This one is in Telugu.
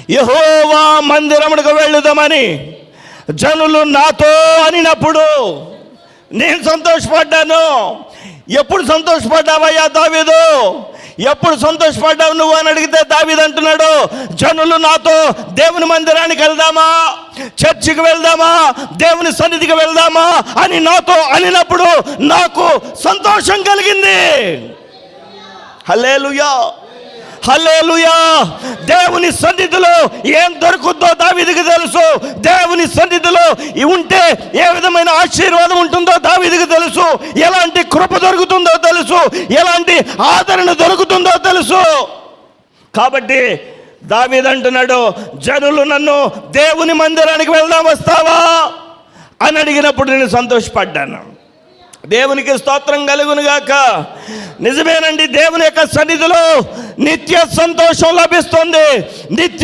యెహోవా మందిరమునకు వెళ్ళుదామని జనులు నాతో అనినప్పుడు నేను సంతోషపడ్డాను. ఎప్పుడు సంతోషపడ్డావయ్యా దావీదు? ఎప్పుడు సంతోషపడ్డావు నువ్వు అని అడిగితే దావీదు అంటున్నాడు, జనులు నాతో దేవుని మందిరానికి వెళ్దామా, చర్చికి వెళ్దామా, దేవుని సన్నిధికి వెళ్దామా అని నాతో అనినప్పుడు నాకు సంతోషం కలిగింది. హల్లెలూయా, హల్లెలూయా. దేవుని సన్నిధిలో ఏం దొరుకుతుందో దావీదుకి తెలుసు. దేవుని సన్నిధిలో ఉంటే ఏ విధమైన ఆశీర్వాదం ఉంటుందో దావీదుకి తెలుసు. ఎలాంటి కృప దొరుకుతుందో తెలుసు, ఎలాంటి ఆదరణ దొరుకుతుందో తెలుసు. కాబట్టి దావీదు అంటున్నాడు, జనులు నన్ను దేవుని మందిరానికి వెళ్దాం వస్తావా అని అడిగినప్పుడు నేను సంతోషపడ్డాను. దేవునికి స్తోత్రం కలుగును గాక. నిజమేనండి, దేవుని యొక్క సన్నిధిలో నిత్య సంతోషం లభిస్తుంది. నిత్య